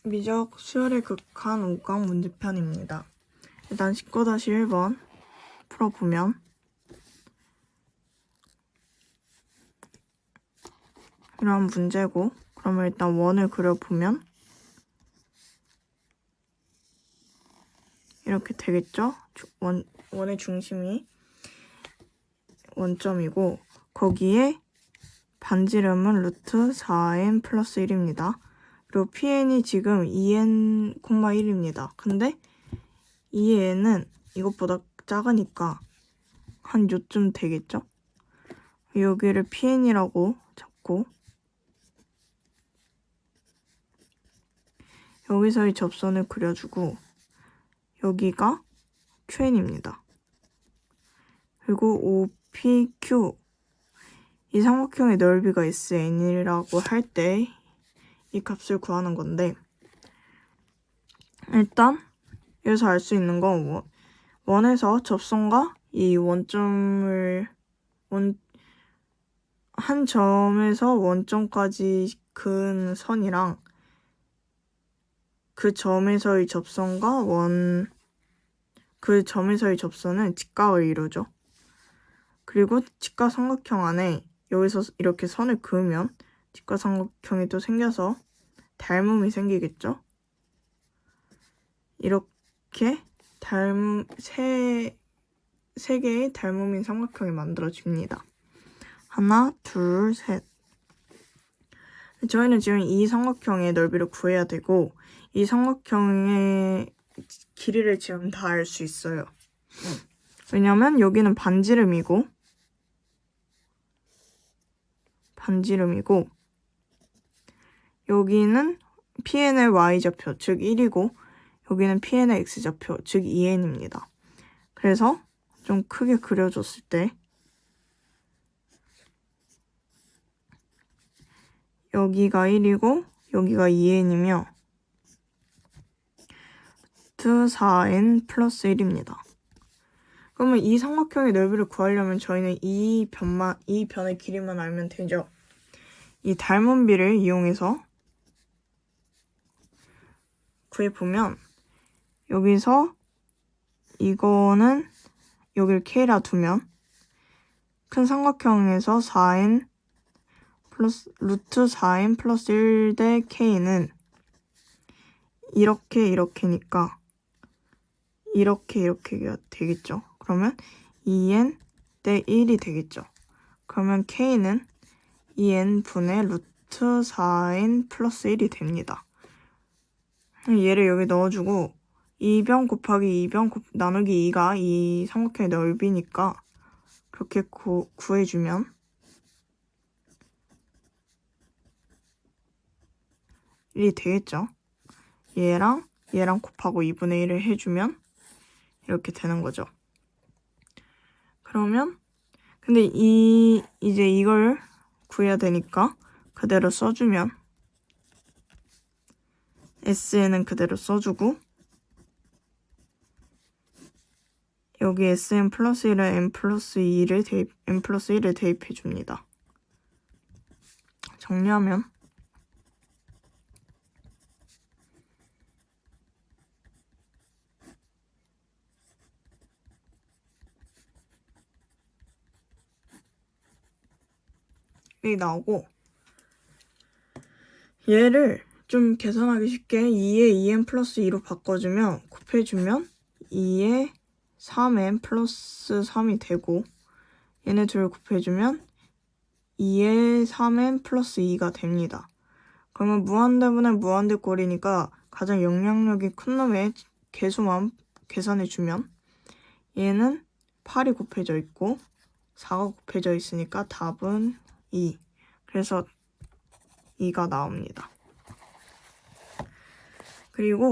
미적 수열의 극한 5강 문제편입니다. 일단 19-1번 풀어보면 이런 문제고, 그러면 일단 원을 그려보면 이렇게 되겠죠? 원의 중심이 원점이고, 거기에 반지름은 루트 4n 플러스 1입니다. 그리고 pn이 지금 2n,1입니다. 근데 2n은 이것보다 작으니까 한 요쯤 되겠죠? 여기를 pn이라고 잡고, 여기서의 접선을 그려주고, 여기가 qn입니다. 그리고 OPQ, 이 삼각형의 넓이가 SN이라고 할 때 이 값을 구하는 건데, 일단 여기서 알 수 있는 건 원에서 접선과 이 원점을 한 점에서 원점까지 그은 선이랑 그 점에서의 접선과 그 점에서의 접선은 직각을 이루죠. 그리고 직각삼각형 안에 여기서 이렇게 선을 그으면 직각삼각형이 또 생겨서 닮음이 생기겠죠. 이렇게 세 개의 닮음인 삼각형이 만들어집니다. 하나, 둘, 셋. 저희는 지금 이 삼각형의 넓이를 구해야 되고, 이 삼각형의 길이를 지금 다 알 수 있어요. 왜냐면 여기는 반지름이고 여기는 pn의 y좌표, 즉 1이고 여기는 pn의 x좌표, 즉 2n입니다. 그래서 좀 크게 그려줬을 때 여기가 1이고 여기가 2n이며 루트 4n 플러스 1입니다. 그러면 이 삼각형의 넓이를 구하려면 저희는 이 변의 길이만 알면 되죠. 이 닮음비를 이용해서 구해보면 여기서 이거는 여기를 k라 두면 큰 삼각형에서 4n 플러스 루트 4n 플러스 1 대 k는 이렇게니까 이렇게가 되겠죠. 그러면 2n 대 1이 되겠죠. 그러면 k는 2n분의 루트 4n 플러스 1이 됩니다. 얘를 여기 넣어주고 2변 곱하기 2변 나누기 2가 이 삼각형의 넓이니까 그렇게 구해주면 이 되겠죠. 얘랑 곱하고 2분의 1을 해주면 이렇게 되는 거죠. 그러면 근데 이제 이걸 구해야 되니까 그대로 써주면 SN은 그대로 써주고 여기 SN 플러스 1에 N 플러스 1을 대입해줍니다. 정리하면 이 나오고 얘를 좀 계산하기 쉽게 2에 2n 플러스 2로 바꿔주면 곱해주면 2에 3n 플러스 3이 되고 얘네 둘 곱해주면 2에 3n 플러스 2가 됩니다. 그러면 무한대분의 무한대꼴이니까 가장 영향력이 큰 놈의 개수만 계산해주면 얘는 8이 곱해져 있고 4가 곱해져 있으니까 답은 2. 그래서 2가 나옵니다. 그리고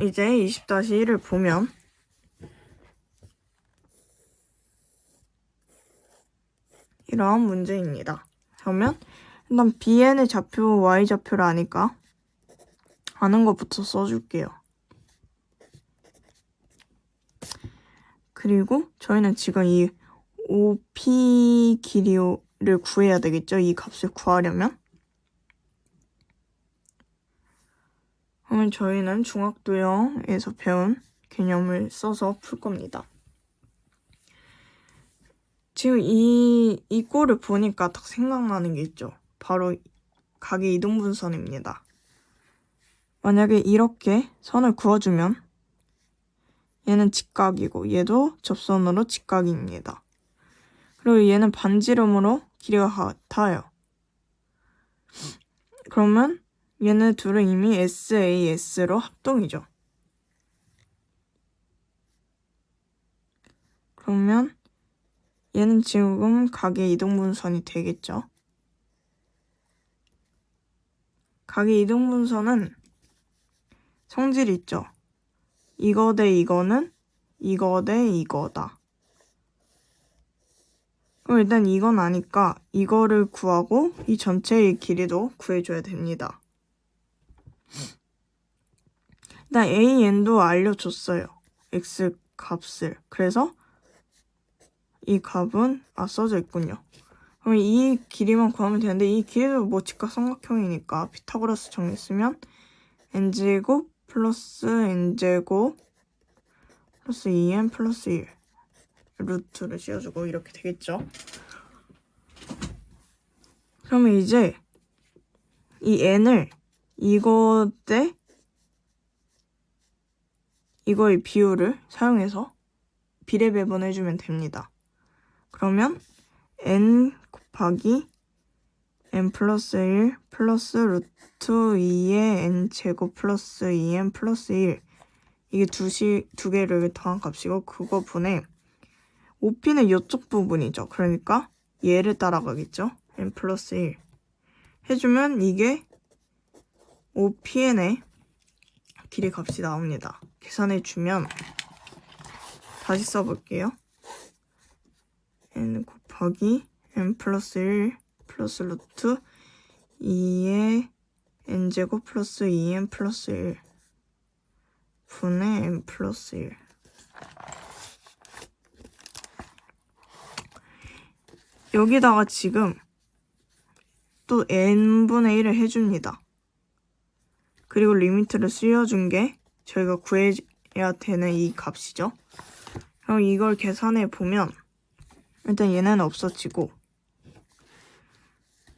이제 20-1을 보면 이러한 문제입니다. 그러면 일단 bn의 좌표, y좌표를 아니까 아는 것부터 써줄게요. 그리고 저희는 지금 이 OP 길이를 구해야 되겠죠? 이 값을 구하려면. 그러면 저희는 중학도형에서 배운 개념을 써서 풀 겁니다. 지금 이 꼴을 보니까 딱 생각나는 게 있죠. 바로 각의 이등분선입니다. 만약에 이렇게 선을 그어주면 얘는 직각이고 얘도 접선으로 직각입니다. 그리고 얘는 반지름으로 길이가 같아요. 그러면 얘네 둘은 이미 SAS로 합동이죠. 그러면 얘는 지금 각의 이등분선이 되겠죠. 각의 이등분선은 성질이 있죠. 이거 대 이거는 이거 대 이거다. 그럼 일단 이건 아니까 이거를 구하고 이 전체의 길이도 구해줘야 됩니다. 일단 AN도 알려줬어요. X 값을. 그래서 이 값은 써져 있군요. 그럼 이 길이만 구하면 되는데 이 길이도 뭐 직각삼각형이니까 피타고라스 정리 쓰면 n제곱 플러스 n제곱 플러스 2n 플러스 1 루트를 씌워주고 이렇게 되겠죠. 그러면 이제 이 n을 이거 대 이거의 비율을 사용해서 비례 배분해주면 됩니다. 그러면 n 곱하기 n 플러스 1 플러스 루트 2의 n 제곱 플러스 2n 플러스 1 이게 두 개를 더한 값이고 그거 분의 OP는 이쪽 부분이죠. 그러니까 얘를 따라가겠죠. n 플러스 1 해주면 이게 OPN의 길이 값이 나옵니다. 계산해주면 다시 써볼게요. n 곱하기 n 플러스 1 플러스 루트 2의 n제곱 플러스 2n 플러스 1 분의 n 플러스 1 여기다가 지금 또 n분의 1을 해줍니다. 그리고 리미트를 씌워준 게 저희가 구해야 되는 이 값이죠. 그럼 이걸 계산해 보면 일단 얘는 없어지고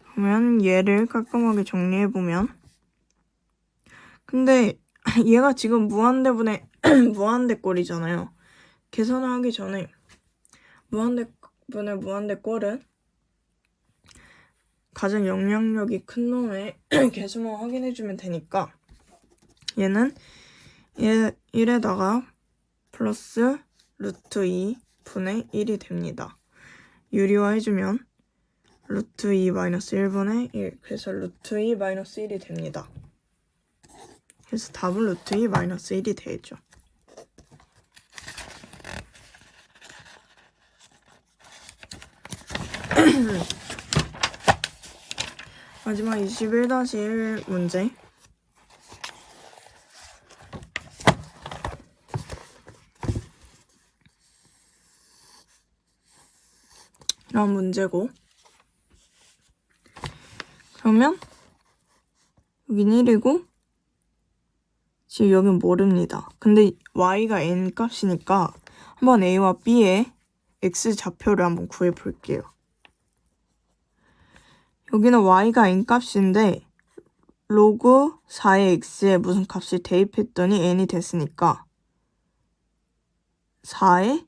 그러면 얘를 깔끔하게 정리해 보면 근데 얘가 지금 무한대분의 무한대 꼴이잖아요. 계산을 하기 전에 무한대분의 무한대 꼴은 가장 영향력이 큰 놈의 개수만 확인해주면 되니까 얘는 1에다가 플러스 루트 2 분의 1이 됩니다. 유리화 해주면 루트 2 마이너스 1분의 1 그래서 루트 2 마이너스 1이 됩니다. 그래서 답은 루트 2 마이너스 1이 되죠. 마지막 21-1 문제. 이런 문제고 그러면 여긴 1이고 지금 여긴 모릅니다. 근데 y가 n 값이니까 한번 a와 b의 x 좌표를 한번 구해 볼게요. 여기는 y가 n 값인데 로그 4의 x에 무슨 값을 대입했더니 n이 됐으니까 4의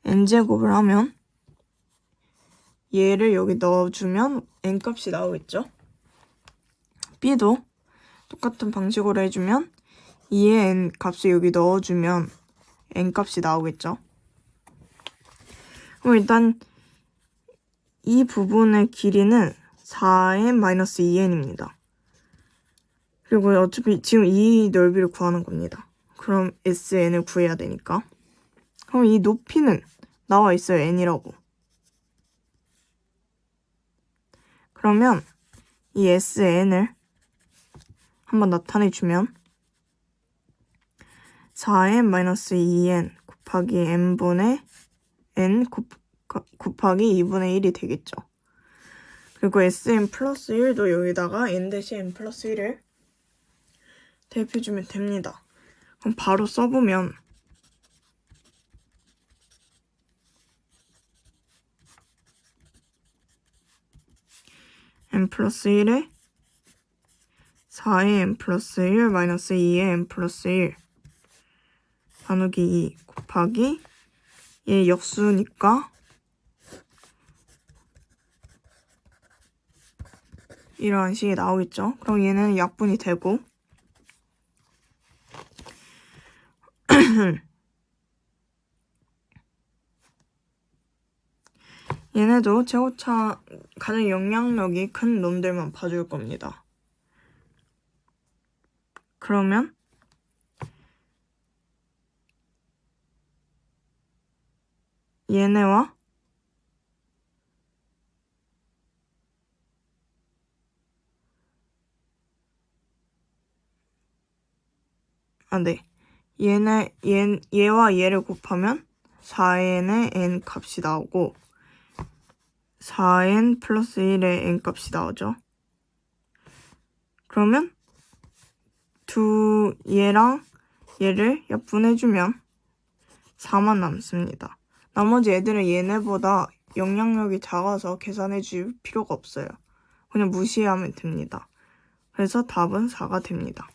n제곱을 하면 얘를 여기 넣어주면 n 값이 나오겠죠? b도 똑같은 방식으로 해주면 2의 n 값을 여기 넣어주면 n 값이 나오겠죠? 그럼 일단 이 부분의 길이는 4n 마이너스 2n입니다. 그리고 어차피 지금 이 넓이를 구하는 겁니다. 그럼 SN을 구해야 되니까. 그럼 이 높이는 나와 있어요. n이라고. 그러면 이 SN을 한번 나타내주면 4n 마이너스 2n 곱하기 n분의 n 곱하기 2분의 1이 되겠죠. 그리고 sn 플러스 1도 여기다가 n 대신 n 플러스 1을 대입해주면 됩니다. 그럼 바로 써보면 n 플러스 1에 4의 n 플러스 1 마이너스 2의 n 플러스 1 나누기 2 곱하기 얘 역수니까 이러한 식이 나오겠죠. 그럼 얘는 약분이 되고 얘네도 최고차 가장 영향력이 큰 놈들만 봐줄 겁니다. 그러면 얘네와 얘와 얘를 곱하면 4n의 n 값이 나오고 4n 플러스 1의 n 값이 나오죠. 그러면 얘랑 얘를 약분해주면 4만 남습니다. 나머지 애들은 얘네보다 영향력이 작아서 계산해줄 필요가 없어요. 그냥 무시하면 됩니다. 그래서 답은 4가 됩니다.